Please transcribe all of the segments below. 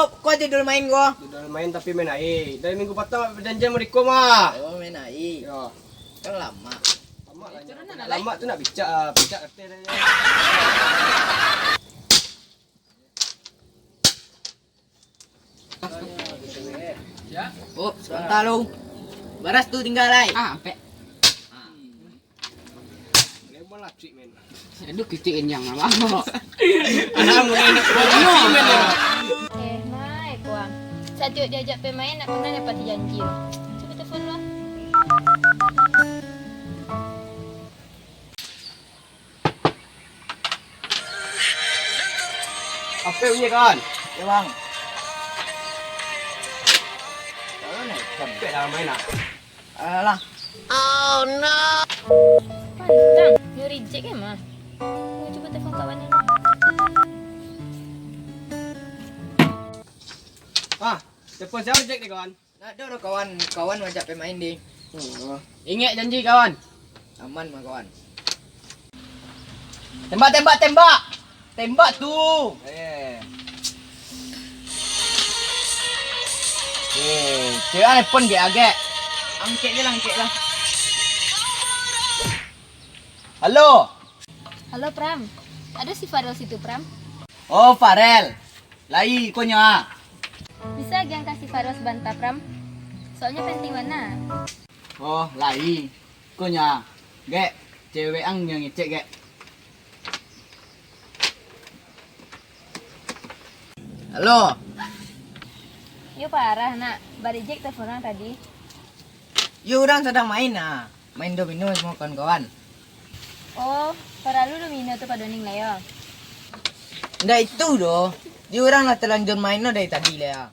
kau tidur main gua. Udah main tapi main air. Dari minggu pertama perjanjian mau dikom ah. Oh, main air. Ya. Kan lama. Lama tu nak picak kata dia. Ya. Oh, sebentar lu. Baras tu tinggal lai. Ampe. Lemon lah treatment. Aduh kitiin yang apa? Anak mulai nak treatment ya. Mai kuang. Saat diajak pemain nak pernah dapat janji loh. Coba telepon lo. Apa punya kawan? Ya bang. Sampai dah main nak. Alah. Pantang. Dia reject kan mah. Coba telepon kawan ni. Ah, telepon siapa reject ni kawan? Nak ada dah kawan ajak pemain di. Ingat janji kawan. Aman mah kawan. Tembak. Tembak tu. Cewek pun dia agak. Angkat je lah. Halo. Halo Pram. Ada si Farel situ Pram. Oh, Farel. Lai konya. Bisa yang kasih Farel sebentar Pram. Soalnya penting mana? Oh, lai konya. Gek, cewek ang yang ngecek gek. Halo. Yo parah nak. Barijek teleponan tadi. You orang sedang main ah. Main domino semua kawan-kawan. Oh, para lu domino tu pada ning lah ya. Ndak itu doh. You orang lah terlanjur main no dari tadi lah.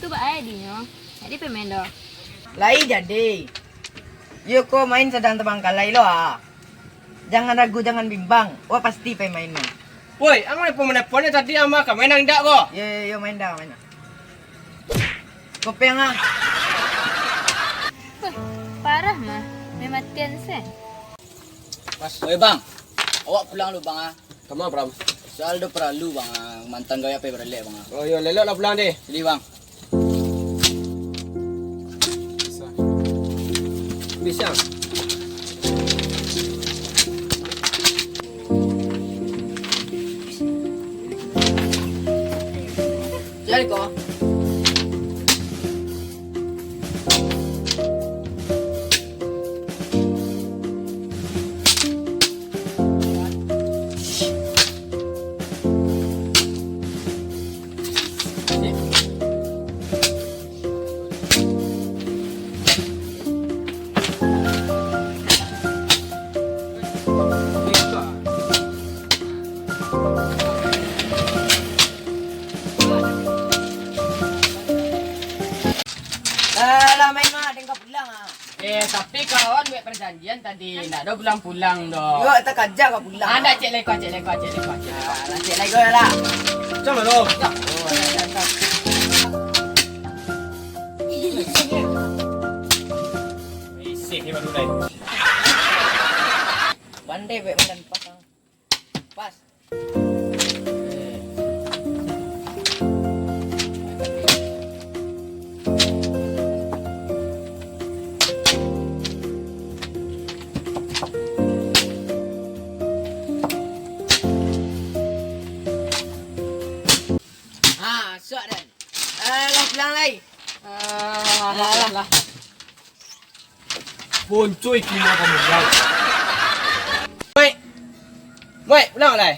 Tu baik dinyo. Jadi pemain dah. Lai jadi. You ko main sedang terbangkalai lo ah. Jangan ragu, jangan bimbang. Wah pasti main no. Woi, ang mana pemain tadi ama ka main nang dak ko. Yo main dah. Kopi yang ah. Wah, parah mah. Mematian seh. Oi bang. Awak pulang lu bang ah. Kamu Pram? Soal do perlu bang ah. Mantan gaya pe berlek bang ah. Oh, yo lelok lah pulang deh. Jadi bang. Bisa. Jadi kok. Lah main mah tengok pulang ah. Tapi kawan buat perjanjian tadi. Nak dah pulang-pulang dah. Yo tak kerja kau pulang. Ada cek leko. Lah cek lagi lah. Macam mana? Oh, ada. Isi ni baru dah. Pandai baik makan pas. Pas. Sok dan. Lah pulang lai. Alah. Boncoi kena kamu guys. Mai, pulang lai.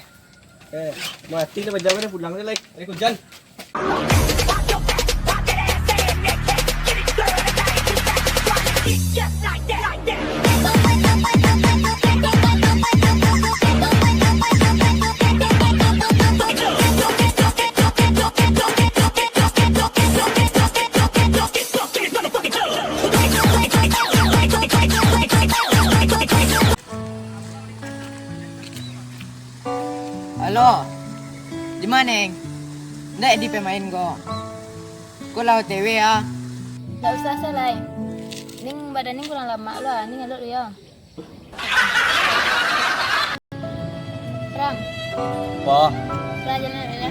Mati dah jam dah pulang dah lai. Ai hujan. Halo. Di mana? Ndak di pemain ko. Ko law TV ah. Tak usah salai. Ning badan ning kurang lama lah. Ning ngaluk ya. Pram. Apa? Pelajaran ya.